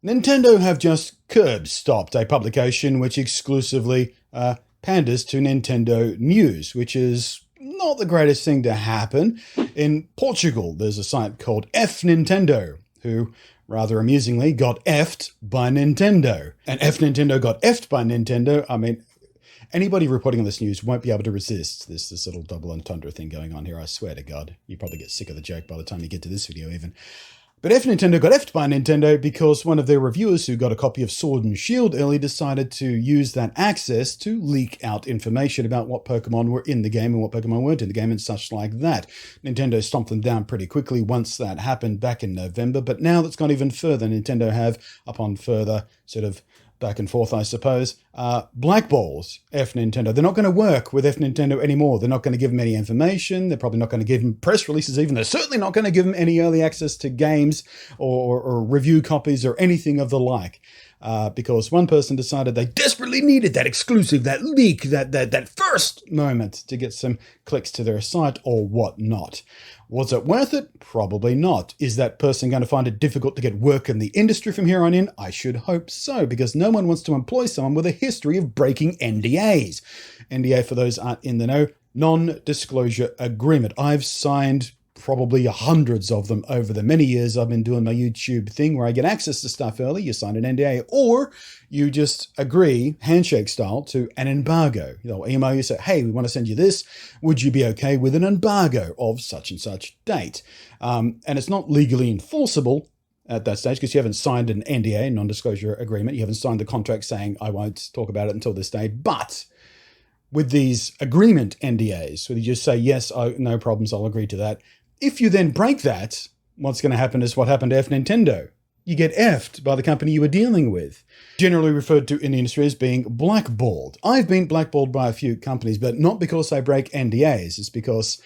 Nintendo have just curb-stopped a publication which exclusively panders to Nintendo news, which is not the greatest thing to happen. In Portugal, there's a site called F Nintendo, who, rather amusingly, got effed by Nintendo. And F Nintendo got effed by Nintendo. I mean, anybody reporting on this news won't be able to resist this little double entendre thing going on here, I swear to God. You probably get sick of the joke by the time you get to this video even. But F Nintendo got effed by Nintendo because one of their reviewers who got a copy of Sword and Shield early decided to use that access to leak out information about what Pokemon were in the game and what Pokemon weren't in the game and such like that. Nintendo stomped them down pretty quickly once that happened back in November, but now that's gone even further. Nintendo have, upon further sort of back and forth, I suppose, blackballs F Nintendo. They're not going to work with F Nintendo anymore. They're not going to give them any information. They're probably not going to give them press releases even. They're certainly not going to give them any early access to games or review copies or anything of the like. Because one person decided they desperately needed that exclusive, that leak, that first moment to get some clicks to their site or whatnot. Was it worth it? Probably not. Is that person going to find it difficult to get work in the industry from here on in? I should hope so, because no one wants to employ someone with a history of breaking NDAs. NDA, for those aren't in the know, non-disclosure agreement. I've signed probably hundreds of them over the many years I've been doing my YouTube thing where I get access to stuff early. You sign an NDA, or you just agree, handshake style, to an embargo. They'll email you, say, hey, we want to send you this. Would you be okay with an embargo of such and such date? And it's not legally enforceable at that stage because you haven't signed an NDA, non-disclosure agreement. You haven't signed the contract saying, I won't talk about it until this date. But with these agreement NDAs, where you just say, yes, no problems, I'll agree to that. If you then break that, what's going to happen is what happened to F Nintendo. You get effed by the company you were dealing with. Generally referred to in the industry as being blackballed. I've been blackballed by a few companies, but not because I break NDAs. It's because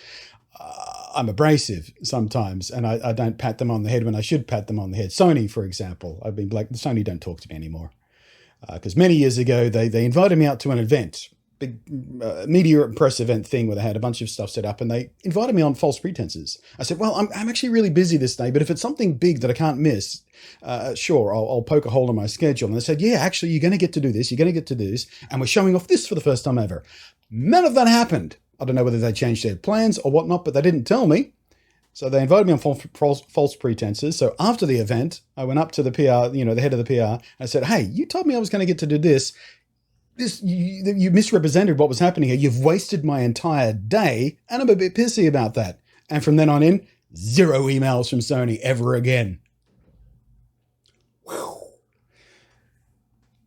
I'm abrasive sometimes, and I don't pat them on the head when I should pat them on the head. Sony, for example, I've been Sony don't talk to me anymore. Because many years ago, they invited me out to an event, big media and press event thing where they had a bunch of stuff set up, and they invited me on false pretenses. I said, well, I'm actually really busy this day, but if it's something big that I can't miss, sure, I'll poke a hole in my schedule. And they said, yeah, actually, you're going to get to do this, you're going to get to do this, and we're showing off this for the first time ever. None of that happened. I don't know whether they changed their plans or whatnot, but they didn't tell me. So they invited me on false pretenses. So after the event, I went up to the PR, the head of the PR, and I said, hey, you told me I was going to get to do this. You misrepresented what was happening here. You've wasted my entire day, and I'm a bit pissy about that. And from then on in, 0 emails from Sony ever again. Whew.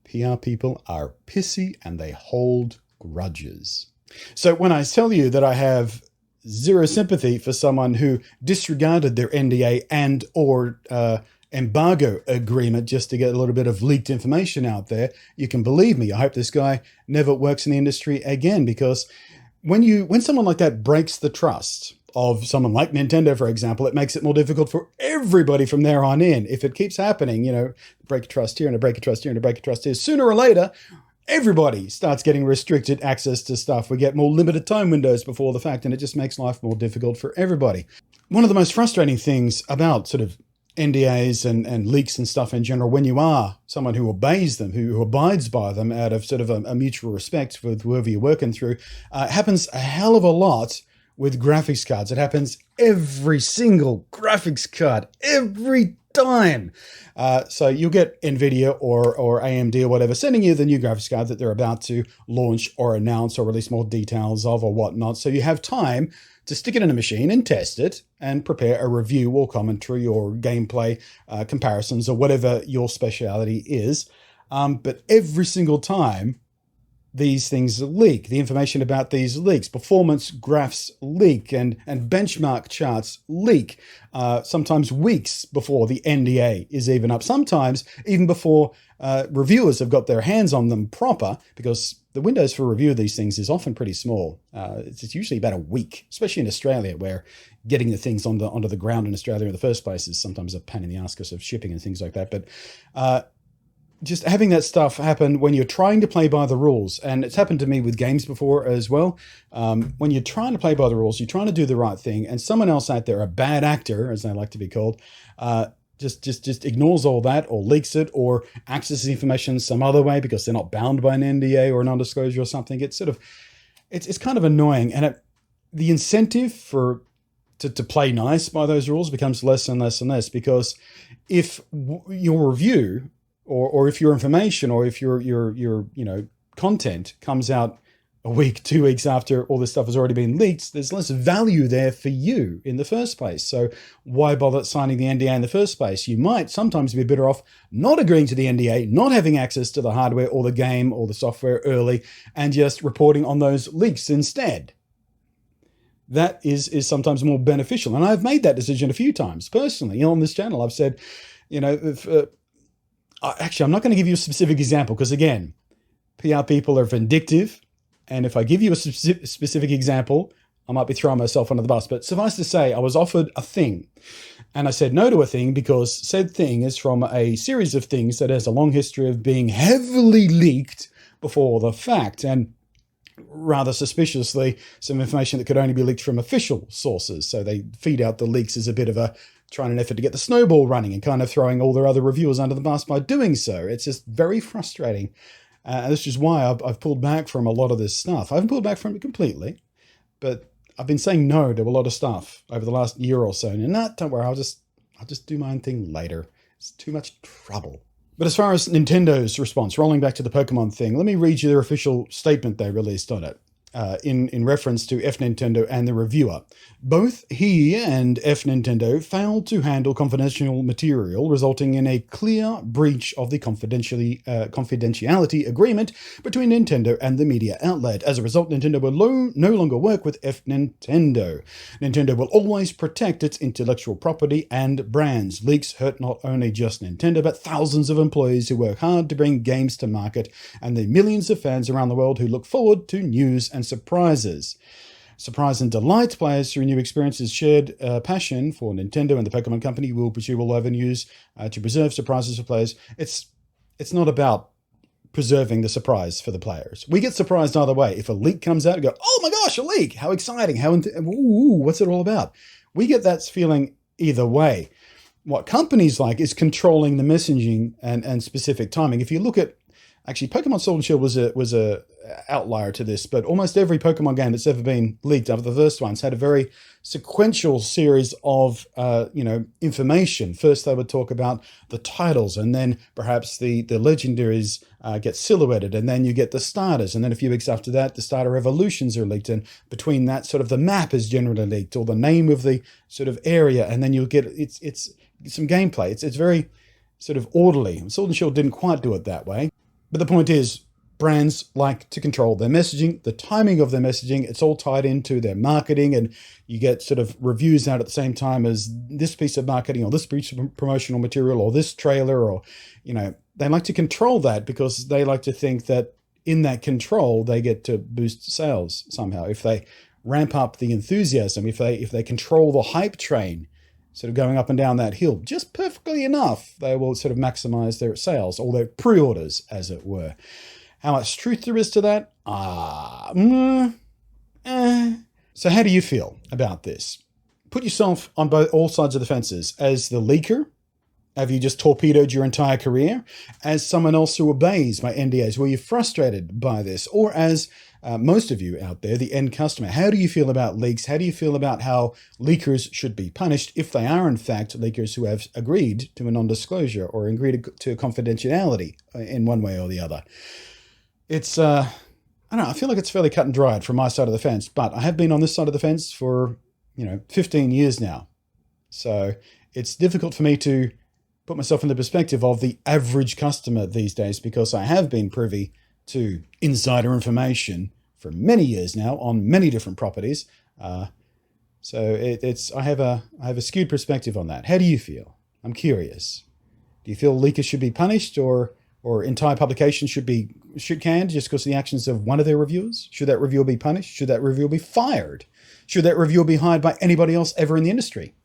PR people are pissy and they hold grudges. So when I tell you that I have zero sympathy for someone who disregarded their NDA and or embargo agreement just to get a little bit of leaked information out there, you can believe me. I hope this guy never works in the industry again, because when someone like that breaks the trust of someone like Nintendo, for example, it makes it more difficult for everybody from there on in. If it keeps happening, break a trust here and a break a trust here and a break a trust here, sooner or later, everybody starts getting restricted access to stuff. We get more limited time windows before the fact, and it just makes life more difficult for everybody. One of the most frustrating things about sort of NDAs and leaks and stuff in general, when you are someone who obeys them, who abides by them out of sort of a mutual respect with whoever you're working through, happens a hell of a lot with graphics cards. It happens every single graphics card, every time. So you'll get NVIDIA or AMD or whatever sending you the new graphics card that they're about to launch or announce or release more details of or whatnot. So you have time to stick it in a machine and test it and prepare a review or commentary or gameplay comparisons or whatever your speciality is. But every single time, these things leak. The information about these leaks, performance graphs leak, and benchmark charts leak, sometimes weeks before the NDA is even up, sometimes even before reviewers have got their hands on them proper, because the windows for review of these things is often pretty small. It's usually about a week, especially in Australia, where getting the things onto the ground in Australia in the first place is sometimes a pain in the ass because of shipping and things like that. But just having that stuff happen when you're trying to play by the rules, and it's happened to me with games before as well. When you're trying to play by the rules, you're trying to do the right thing, and someone else out there, a bad actor, as they like to be called, just ignores all that, or leaks it, or accesses information some other way because they're not bound by an NDA or a non-disclosure or something. It's sort of, it's kind of annoying, and the incentive to play nice by those rules becomes less and less and less, because if your review or if your information or if your content comes out a week, 2 weeks after all this stuff has already been leaked, there's less value there for you in the first place. So why bother signing the NDA in the first place? You might sometimes be better off not agreeing to the NDA, not having access to the hardware or the game or the software early, and just reporting on those leaks instead. That is sometimes more beneficial. And I've made that decision a few times personally. On this channel, I've said, actually, I'm not going to give you a specific example because, again, PR people are vindictive. And if I give you a specific example, I might be throwing myself under the bus. But suffice to say, I was offered a thing. And I said no to a thing because said thing is from a series of things that has a long history of being heavily leaked before the fact. And rather suspiciously, some information that could only be leaked from official sources. So they feed out the leaks as a bit of a trying an effort to get the snowball running and kind of throwing all their other reviewers under the bus by doing so. It's just very frustrating. And this is why I've pulled back from a lot of this stuff. I haven't pulled back from it completely, but I've been saying no to a lot of stuff over the last year or so. And don't worry, I'll just do my own thing later. It's too much trouble. But as far as Nintendo's response, rolling back to the Pokemon thing, let me read you their official statement they released on it. In reference to F Nintendo and the reviewer. Both he and F Nintendo failed to handle confidential material, resulting in a clear breach of the confidentiality agreement between Nintendo and the media outlet. As a result, Nintendo will no longer work with F Nintendo. Nintendo will always protect its intellectual property and brands. Leaks hurt not only just Nintendo, but thousands of employees who work hard to bring games to market, and the millions of fans around the world who look forward to news and surprises. Surprise and delight players through new experiences. Shared passion for Nintendo and the Pokemon Company will pursue all avenues to preserve surprises for players. It's not about preserving the surprise for the players. We get surprised either way. If a leak comes out, we go, oh my gosh, a leak! How exciting! What's it all about? We get that feeling either way. What companies like is controlling the messaging and specific timing. If you look at, actually, Pokemon Sword and Shield was a outlier to this, but almost every Pokemon game that's ever been leaked after the first ones had a very sequential series of information. First, they would talk about the titles, and then perhaps the legendaries get silhouetted, and then you get the starters, and then a few weeks after that, the starter evolutions are leaked, and between that, sort of the map is generally leaked, or the name of the sort of area, and then you'll get it's some gameplay. It's very sort of orderly. Sword and Shield didn't quite do it that way. But the point is, brands like to control their messaging, the timing of their messaging. It's all tied into their marketing, and you get sort of reviews out at the same time as this piece of marketing or this piece of promotional material or this trailer, or, they like to control that because they like to think that in that control, they get to boost sales somehow. If they ramp up the enthusiasm, if they control the hype train, sort of going up and down that hill just perfectly enough, they will sort of maximize their sales or their pre-orders, as it were. How much truth there is to that? So how do you feel about this? Put yourself on all sides of the fences. As the leaker, have you just torpedoed your entire career? As someone else who obeys by NDAs, were you frustrated by this? Or as most of you out there, the end customer, how do you feel about leaks? How do you feel about how leakers should be punished if they are in fact leakers who have agreed to a non-disclosure or agreed to confidentiality in one way or the other? It's, I don't know, I feel like it's fairly cut and dried from my side of the fence, but I have been on this side of the fence for, 15 years now. So it's difficult for me to put myself in the perspective of the average customer these days, because I have been privy to insider information for many years now on many different properties. So I have a skewed perspective on that. How do you feel? I'm curious. Do you feel leakers should be punished, or entire publications should be canned just because of the actions of one of their reviewers? Should that reviewer be punished? Should that reviewer be fired? Should that reviewer be hired by anybody else ever in the industry?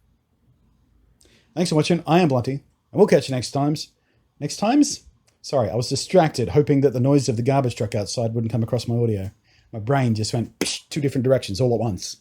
Thanks for watching. I am Blunty, and we'll catch you next times. Next times? Sorry, I was distracted, hoping that the noise of the garbage truck outside wouldn't come across my audio. My brain just went two different directions all at once.